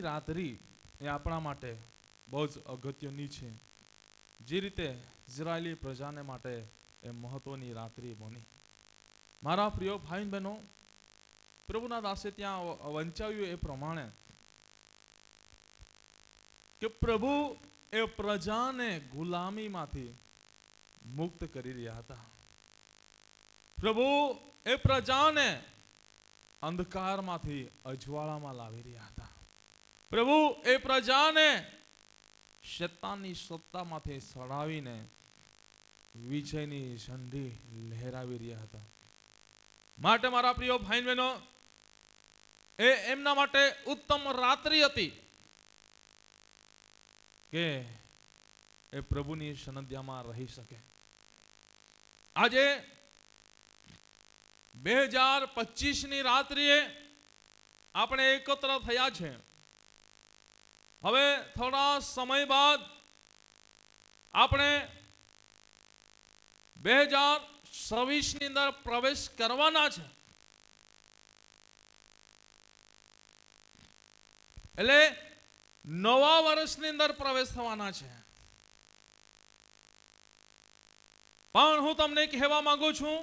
પ્રભુની રાત્રિ એ આપણા માટે બહુ જ અગત્યની છે. જે રીતે ઇઝરાયેલી પ્રજાને માટે એ મહત્વની રાત્રિ બની. મારા પ્રિય ભાઈ બહેનો, પ્રભુના દાસે ત્યાં વંચાવ્યું એ પ્રમાણે કે પ્રભુ એ પ્રજાને ગુલામીમાંથી મુક્ત કરી રહ્યા હતા. પ્રભુ એ પ્રજાને અંધકારમાંથી અજવાળામાં લાવી રહ્યા હતા. પ્રભુ એ પ્રજાને શૈતાનની સત્તામાંથી સડાવીને વિજયની ઝંડી લહેરાવી રહ્યા હતા. માટે મારા પ્રિય ભાઈ બહેનો, એ એમના માટે ઉત્તમ રાત્રિ હતી કે એ પ્રભુની સન્નિધિમાં રહી શકે. આજે 2025ની રાત્રિએ આપણે એકત્ર થયા છે. હવે થોડા સમય બાદ આપણે 2026ની અંદર પ્રવેશ કરવાના છે. એટલે નવા વર્ષની અંદર પ્રવેશ થવાના છે. પણ હું તમને કહેવા માંગુ છું,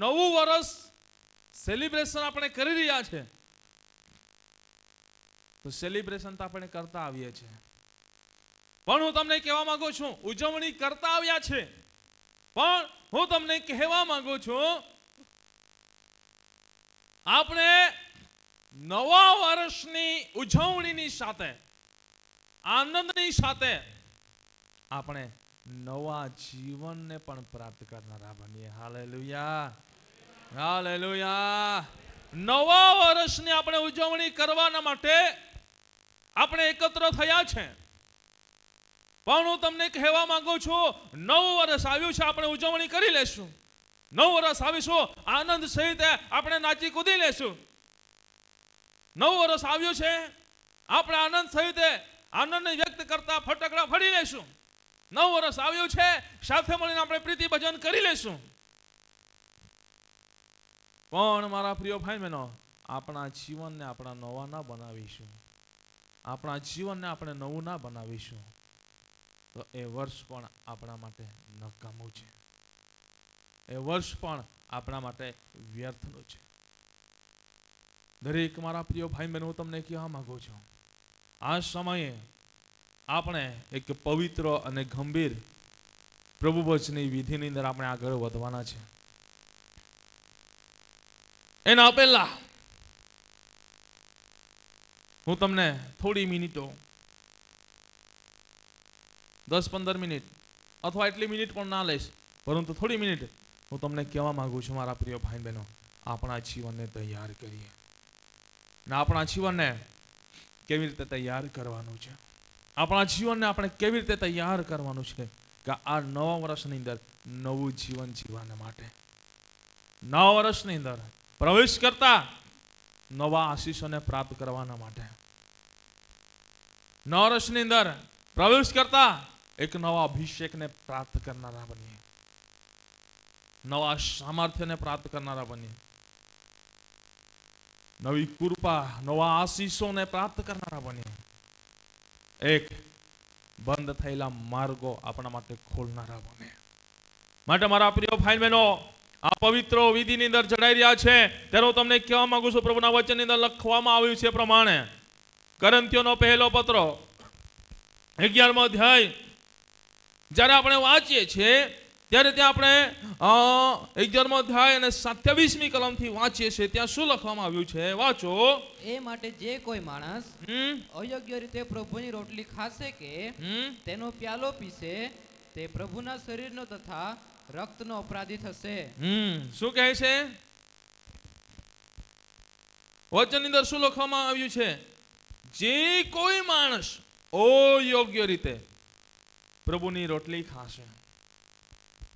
નવું વર્ષ સેલિબ્રેશન આપણે કરી રહ્યા છે, તો સેલિબ્રેશન તો આપણે કરતા આવીએ છીએ. પણ હું તમને કહેવા માંગુ છું, ઉજવણી કરતા આવ્યા છે, પણ હું તમને કહેવા માંગુ છું, આપણે નવા વર્ષની ઉજવણીની સાથે, આનંદની સાથે આપણે નવા જીવનને પણ પ્રાપ્ત કરનારા બનીએ. Hallelujah, hallelujah. નવા વર્ષની આપણે ઉજવણી કરવાના માટે આપણે એકત્ર થયા છે. પણ હું તમને કહેવા માંગુ છું, નવું વર્ષ આવ્યું છે, આપણે ઉજવણી કરી લેશું. નવું વર્ષ આવીશું, આનંદ સહિત આપણે નાચી કૂદી લેશું. નવું વર્ષ આવ્યું છે, આપણે આનંદ સહિત આનંદને વ્યક્ત કરતા ફટાકડા ફોડી લેશું. નવું વર્ષ આવ્યું છે, સાથે મળીને આપણે પ્રીતિ ભજન કરી લેશું. પણ મારા પ્રિય ભાઈ બહેનો, આપણા જીવનને આપણા નવા ના બનાવીશું, આપણા જીવનને આપણે નવું ના બનાવીશું, તો એ વર્ષ પણ આપણા માટે નકામું છે. એ વર્ષ પણ આપણા માટે વ્યર્થનું છે. દરેક મારા પ્રિય ભાઈ બહેનો, હું તમને કહેવા માંગુ છું, આ સમયે આપણે એક પવિત્ર અને ગંભીર પ્રભુ વચનની વિધિની અંદર આપણે આગળ વધવાના છે. એના પહેલા હું તમને થોડી મિનિટો, 10-15 મિનિટ અથવા એટલી મિનિટ પણ ના લઈશ, પરંતુ થોડી મિનિટ હું તમને કહેવા માંગુ છું, મારા પ્રિય ભાઈ બહેનો, આપણા જીવનને તૈયાર કરીએ. ને આપણા જીવનને કેવી રીતે તૈયાર કરવાનું છે, આપણા જીવનને આપણે કેવી રીતે તૈયાર કરવાનું છે કે આ નવા વર્ષની અંદર નવું જીવન જીવવા માટે, નવા વર્ષની અંદર પ્રવેશ કરતા નવા આશીષોને પ્રાપ્ત કરવાના માટે, નવા વર્ષની અંદર પ્રવેશ કરતા એક નવા અભિષેકને પ્રાપ્ત કરનારા બનીએ, નવા સામર્થ્યને પ્રાપ્ત કરનારા બનીએ, નવી કૃપા, નવા આશીષોને પ્રાપ્ત કરનારા બનીએ, એક બંધ થયેલા માર્ગો આપણા માટે ખોલનારા બને. માટે મારા પ્રિય ભાઈ બહેનો, આ પવિત્ર વિધિની અંદર જડાઈ રહ્યા છે ત્યારે હું તમને કહેવા માંગુ છું, પ્રભુના વચનની અંદર લખવામાં આવ્યું છે પ્રમાણે, કોરિન્થીયોનો પહેલો પત્ર 11મો અધ્યાય જ્યારે આપણે વાંચીએ છીએ ત્યારે ત્યાં આપણે 11મો અધ્યાય અને 27મી કલમથી વાંચીએ છીએ. ત્યાં શું લખવામાં આવ્યું છે, વાંચો. એ માટે જે કોઈ માણસ અયોગ્ય રીતે પ્રભુની રોટલી ખાશે કે તેનો પ્યાલો પીશે, તે પ્રભુના શરીરનો તથા રક્તનો અપરાધી થશે. શું કહે છે વચનની અંદર? શું લખવામાં આવ્યું છે? જે કોઈ માણસ અયોગ્ય રીતે પ્રભુની રોટલી ખાશે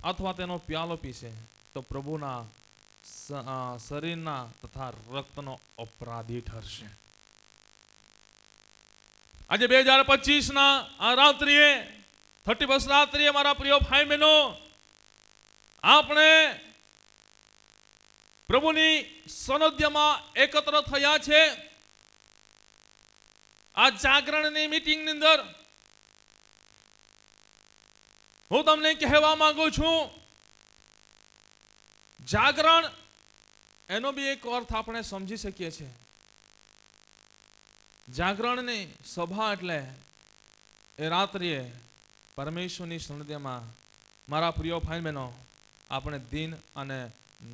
અથવા તેનો પ્યાલો પીશે, તો પ્રભુના શરીરના તથા રક્તનો અપરાધી ઠરશે. આજે 2025ના આ રાત્રિએ, 31 રાત્રિએ મારા પ્રિય ભાઈ બહેનો, આપણે પ્રભુની સાનિધ્યમાં એકત્ર થયા છે. આ જાગરણની મીટિંગની અંદર હું તમને કહેવા માંગુ છું, જાગરણ એનો બી એક અર્થ આપણે સમજી શકીએ છીએ. જાગરણની સભા એટલે એ રાત્રિએ પરમેશ્વરની સન્નિધિમાં મારા પ્રિય ભાઈ બહેનો આપણે દીન અને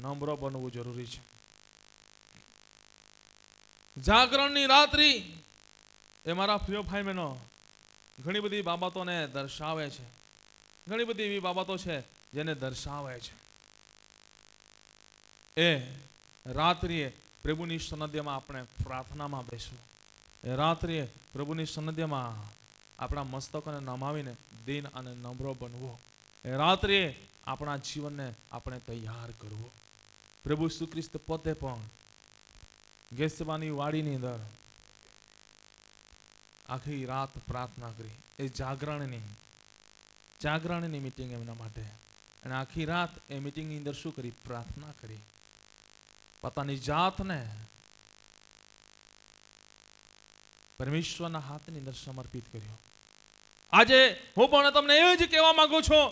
નમ્ર બનવું જરૂરી છે. જાગરણની રાત્રિ એ મારા પ્રિય ભાઈ બહેનો ઘણી બધી બાબતોને દર્શાવે છે. ઘણી બધી એવી બાબતો છે જેને દર્શાવે છે. એ રાત્રિએ પ્રભુની સન્નિધિમાં આપણે પ્રાર્થનામાં બેસવું. એ રાત્રિએ પ્રભુની સન્નિધિમાં આપણા મસ્તકોને નમાવીને દીન અને નમ્ર બનવું. એ રાત્રિએ આપણા જીવનને આપણે તૈયાર કરવું. પ્રભુ ઈસુ ખ્રિસ્ત પોતે પણ ગેસેમાની વાડીની અંદર આખી રાત પ્રાર્થના કરી. એ જાગરણની મીટિંગ એમના માટે. અને આખી રાત એ મીટિંગની અંદર શું કરી? પ્રાર્થના કરી. પોતાની જાતને પરમેશ્વરના હાથની અંદર સમર્પિત કર્યો. આજે હું પણ તમને એ જ કહેવા માંગુ છું,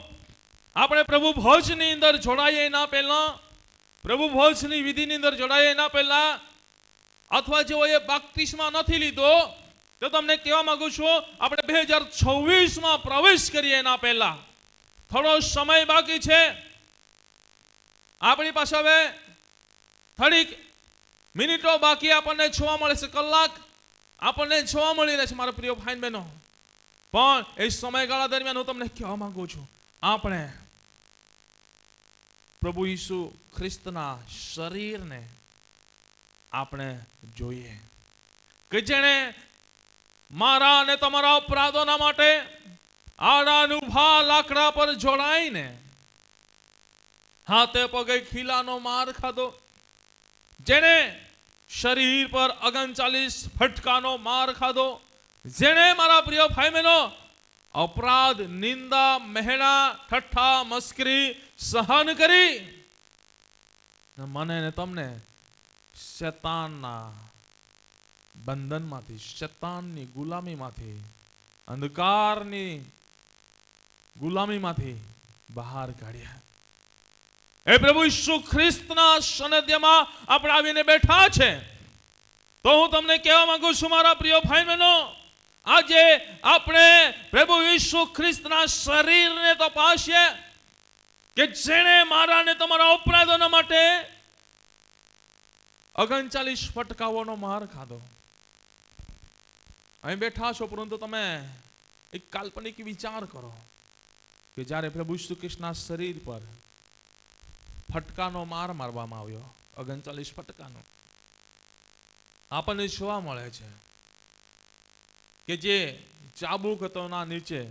આપણે પ્રભુ ભોજની અંદર જોડાઈએ એના પહેલા, પ્રભુ ભોજની વિધિની અંદર જોડાઈએ એના પહેલા, અથવા જેઓએ બાપ્તિસ્મા નથી લીધો તો તમને કહેવા માંગુ છું, આપણે 2026માં પ્રવેશ કરીએ એના પહેલા થોડો સમય બાકી છે. આપણી પાસે હવે થોડીક મિનિટો બાકી આપણને જોવા મળે છે, કલાક આપણને જોવા મળી રહે છે મારા પ્રિય ભાઈ બહેનો. પણ એ સમયગાળા દરમિયાન હું તમને કહેવા માંગુ છું, આપણે પ્રભુ ઈસુ ખ્રિસ્તના શરીરને આપણે જોઈએ કે જેણે મારા અને તમારા અપરાધોના માટે આડાનુભા લાકડા પર જોડાઈને હાથે પગે ખીલાનો માર ખાધો, જેણે શરીર પર 39 ફટકાનો માર ખાધો, જેણે મારા પ્રિય ભાઈ બહેનો અપરાધ, નિંદા, મહેણા, ઠઠ્ઠા, મસ્કરી સહન કરી મને ને તમને શૈતાનના બંધનમાંથી, શૈતાનની ગુલામીમાંથી, અંધકારની ગુલામીમાંથી બહાર કાઢ્યા. એ પ્રભુ ઈસુ ખ્રિસ્તના સાનિધ્યમાં આપણે આવીને બેઠા છે. તો હું તમને કહેવા માંગુ છું મારા પ્રિય ભાઈ બહેનો, આજે આપણે પ્રભુ ઈસુ ખ્રિસ્તના શરીરને તપાસીએ કે જેણે મારા અને તમારા અપરાધોના માટે 39 ફટકાઓનો માર ખાધો. અહીં બેઠા છો, પરંતુ તમે એક કાલ્પનિક વિચાર કરો કે જ્યારે પ્રભુ ઈસુ ખ્રિસ્તના શરીર પર ફટકાનો માર મારવામાં આવ્યો, 39 ફટકાનો, આપણને જોવા મળે છે કે જે ચાબુક હતો ના નીચે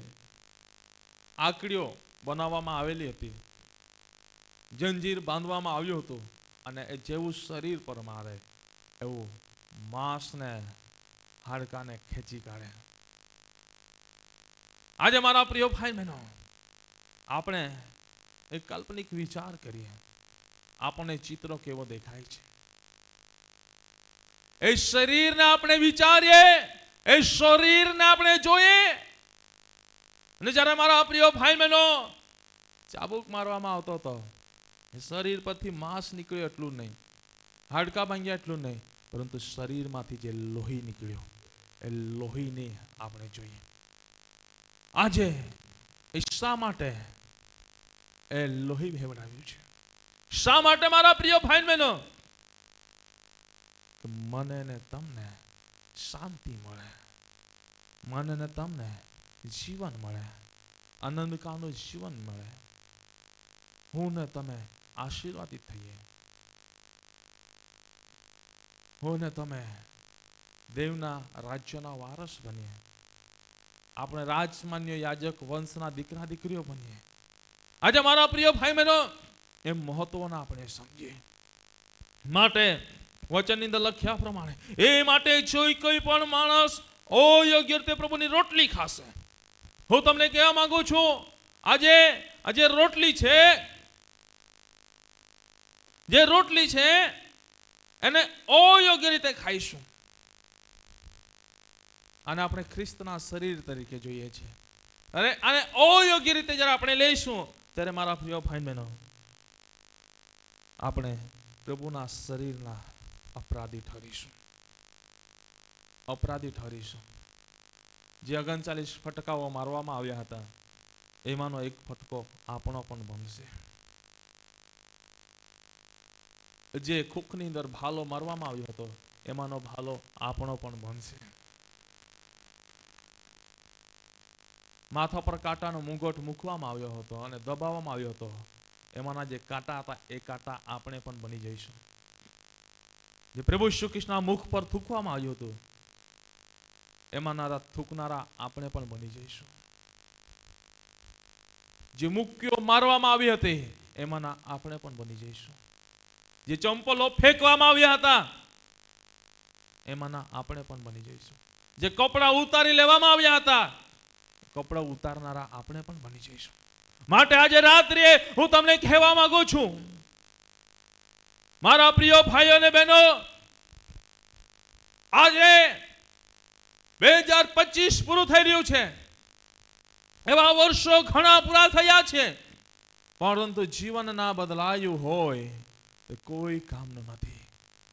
આકડીઓ બનાવવામાં આવેલી હતી, જંજીર બાંધવામાં આવ્યું હતું, અને એ જેવું શરીર પર મારે એવું માંસને હાડકાને ખેંચી કાઢે. આજે મારા પ્રિય ભાઈ બહેનો, આપણે એક કાલ્પનિક વિચાર કરીએ, આપણને ચિત્રો કેવો દેખાય છે. એ શરીરને આપણે વિચારીએ, એ શરીરને આપણે જોઈએ. અને જ્યારે મારા પ્રિય ભાઈ બહેનો ચાબુક મારવામાં આવતો હતો, એ શરીર પરથી માંસ નીકળ્યું એટલું નહીં, હાડકા ભાંગ્યા એટલું નહીં, પરંતુ શરીરમાંથી જે લોહી નીકળ્યો એ લોહીને આપણે જોઈએ. આજે એ શા માટે એ લોહી વહેવડાવ્યું છે? શા માટે મારા પ્રિય ભાઈ બહેનો? મને ને તમને શાંતિ મળે, મને ને તમને જીવન મળે, આનંદકારનું જીવન મળે, હું ને તમે આશીર્વાદિત થઈએ, હું ને તમે દેવના રાજ્યના વારસ બનીએ, આપણે રાજમાન્ય યાજક વંશના દીકરા દીકરીઓ બનીએ. આજે મારા પ્રિય ભાઈ બહેનો, એ મહત્વના આપણે સમજીએ. માટે વચનની અંદર લખ્યા પ્રમાણે, એ માટે જો કોઈ પણ માણસ અયોગ્ય રીતે પ્રભુની રોટલી ખાશે. હું તમને કહેવા માંગુ છું, આજે રોટલી છે, જે રોટલી છે એને અયોગ્ય રીતે ખાઈશું, અને આપણે ખ્રિસ્તના શરીર તરીકે જોઈએ છીએ. અને આને અયોગ્ય રીતે જ્યારે આપણે લઈશું ત્યારે મારા પ્રિય ભાઈ બહેનો આપણે પ્રભુના શરીરના અપરાધી ઠરીશું. અપરાધી ઠરીશું. જે 39 ફટકાઓ મારવામાં આવ્યા હતા એમાંનો એક ફટકો આપણો પણ બનશે. જે ખુખની અંદર ભાલો મારવામાં આવ્યો હતો એમાંનો ભાલો આપણો પણ બનશે. માથા પર કાંટાનો મુગટ મૂકવામાં આવ્યો હતો અને દબાવવામાં આવ્યો હતો. એમાંના જે કાંટા હતા એ કાંટા આપણે પણ બની જઈશું. જે પ્રભુ શ્રી કૃષ્ણના મુખ પર થૂકવામાં આવ્યું હતું એમાંના થૂકનારા આપણે પણ બની જઈશું. જે મુક્કીઓ મારવામાં આવી હતી એમાંના આપણે પણ બની જઈશું. જે ચંપલો ફેંકવામાં આવ્યા હતા એમાંના આપણે પણ બની જઈશું. જે કપડા ઉતારી લેવામાં આવ્યા હતા કપડા ઉતારનારા આપણે પણ બની જઈશું. માટે આજે રાત્રે હું તમને કહેવા માંગુ છું મારા પ્રિય ભાઈઓ અને બહેનો, આજે 2025 પૂરું થઈ રહ્યું છે. એવા વર્ષો ઘણા પૂરા થયા છે પરંતુ જીવન ના બદલાયું હોય તો કોઈ કામનું નથી.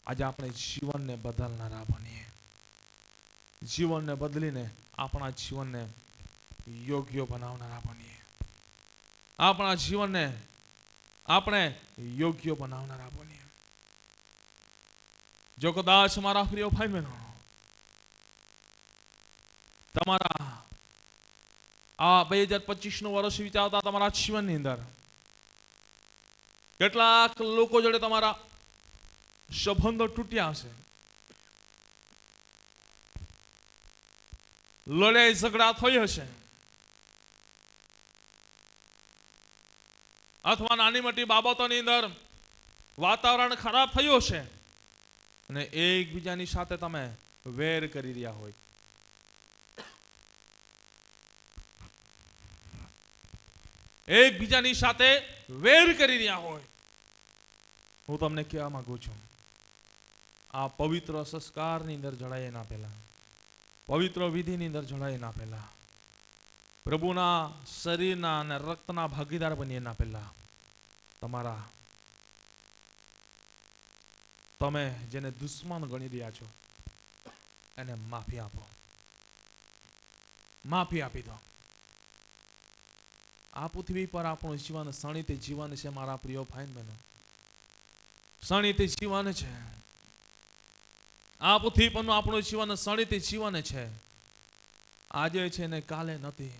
આજે આપણે જીવનને બદલનારા બનીએ. જીવનને બદલીને આપણા જીવનને યોગ્ય બનાવનારા બનીએ. આપણા જીવનને આપણે યોગ્ય બનાવનારા બનીએ. જો કદાચ મારા પ્રિય ભાઈ બહેનો તમારા આ 2025 નું વર્ષ વિચારતા તમારા જીવનની અંદર કેટલાક લોકો જોડે તમારા સંબંધો તૂટ્યા હશે, લડાઈ ઝઘડા થઈ હશે, અથવા નાની મોટી બાબતોની અંદર વાતાવરણ ખરાબ થયું હશે અને એકબીજાની સાથે તમે વેર કરી રહ્યા હોય. એકબીજાની સાથે વેર કરી રહ્યા હોય. હું તમને કહેવા માંગુ છું આ પવિત્ર સંસ્કારની અંદર જણાય ના પહેલા, પવિત્ર વિધિની અંદર જણાય ના પહેલા, પ્રભુના શરીરના અને રક્તના ભાગીદાર બનીએ ના પહેલા તમે જેને દુશ્મન ગણી રહ્યા છો એને માફી આપો. માફી આપી દો. આ પૃથ્વી પર આપણું જીવન શણિત જીવન છે મારા પ્રિય ભાઈ બહેનો. શણિત જીવન છે. આ પૃથ્વી પરનું આપણું જીવન શણિત જીવન છે. આજે છે ને કાલે નથી.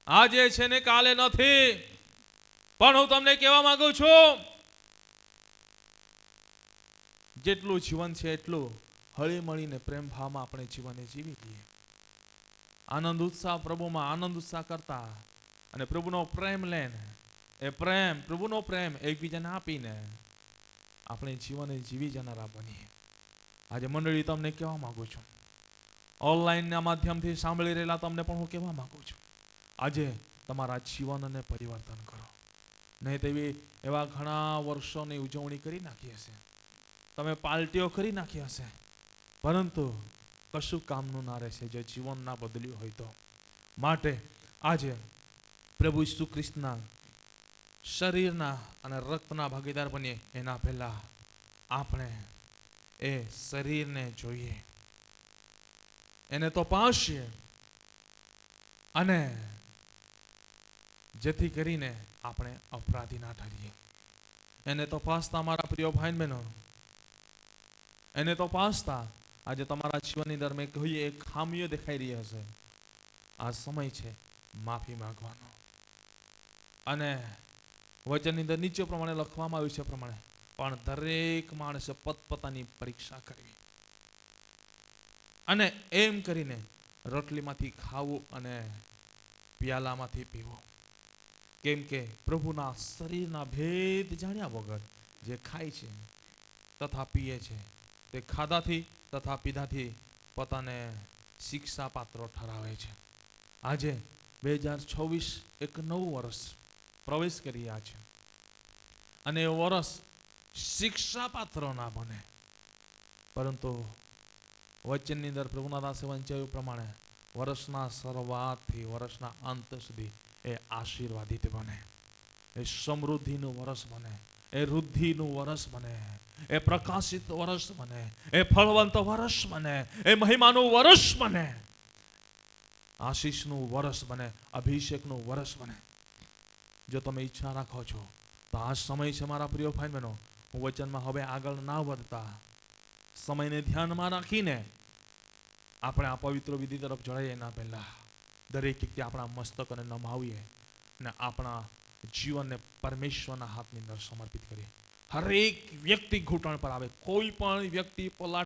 આજે છે ને કાલે નથી. પણ હું તમને કહેવા માંગુ છું જેટલું જીવન છે એટલું હળી મળીને પ્રેમ ભાવમાં આપણે જીવનને જીવી લઈએ. આનંદ ઉત્સાહ પ્રભુમાં આનંદ ઉત્સાહ કરતા અને પ્રભુનો પ્રેમ લઈને એ પ્રેમ પ્રભુનો પ્રેમ એકબીજાને આપીને આપણે જીવનને જીવી જનારા બનીએ. આજે મંડળી તમને કહેવા માંગુ છું, ઓનલાઈનના માધ્યમથી સાંભળી રહેલા તમને પણ હું કહેવા માંગુ છું આજે તમારા જીવનને પરિવર્તન કરો. નહીં તેવી એવા ઘણા વર્ષોની ઉજવણી કરી નાખી હશે, તમે પાર્ટીઓ કરી નાખી હશે, પરંતુ કશું કામનું ના રહેશે જો જીવન ના બદલ્યું હોય તો. માટે આજે પ્રભુ ઈસુ ખ્રિસ્તના શરીરના અને રક્તના ભાગીદાર બનીએ એના પહેલા આપણે એ શરીરને જોઈએ, એને તપાસીએ અને જેથી કરીને આપણે અપરાધી ના ઠરીએ. એને તપાસતા મારા પ્રિય ભાઈ બહેનો, એને તપાસતા આજે તમારા જીવનની અંદર મેં કહીએ એક ખામીઓ દેખાઈ રહી હશે. આ સમય છે માફી માંગવાનો. અને વચનની અંદર નીચે પ્રમાણે લખવામાં આવ્યું છે પ્રમાણે પણ દરેક માણસે પોતપોતાની પરીક્ષા કરવી અને એમ કરીને રોટલીમાંથી ખાવું અને પ્યાલામાંથી પીવું. કેમ કે પ્રભુના શરીરના ભેદ જાણ્યા વગર જે ખાય છે તથા પીએ છે તે ખાધાથી તથા પીધાથી પોતાને શિક્ષા પાત્ર ઠરાવે છે. આજે 2026 એક નવું વર્ષ પ્રવેશ કરી રહ્યા છે અને એ વર્ષ શિક્ષા પાત્ર ના બને પરંતુ વચનની અંદર પ્રભુના દાસે વંચાયું પ્રમાણે વર્ષના શરૂઆતથી વર્ષના અંત સુધી એ આશીર્વાદિત બને, એ સમૃદ્ધિનું વર્ષ બને, એ વૃદ્ધિનું વર્ષ બને, એ પ્રકાશિત વર્ષ બને, એ ફળવંત વર્ષ બને, એ મહિમાનું વર્ષ બને, આશીષનું વર્ષ બને, અભિષેકનું વર્ષ બને. જો તમે ઈચ્છા રાખો છો તો આ સમય છે મારા પ્રિય ભાઈ બહેનો. હું વચનમાં હવે આગળ ના વધતા સમયને ધ્યાનમાં રાખીને આપણે આ પવિત્ર વિધિ તરફ જણાઈએ એના પહેલા દરેક વ્યક્તિ આપણા મસ્તકને નમાવીએ અને આપણા જીવનને પરમેશ્વરના હાથની અંદર સમર્પિત કરીએ. હરેક વ્યક્તિ ઘૂંટણ પર આવે, કોઈ પણ વ્યક્તિ પલાટ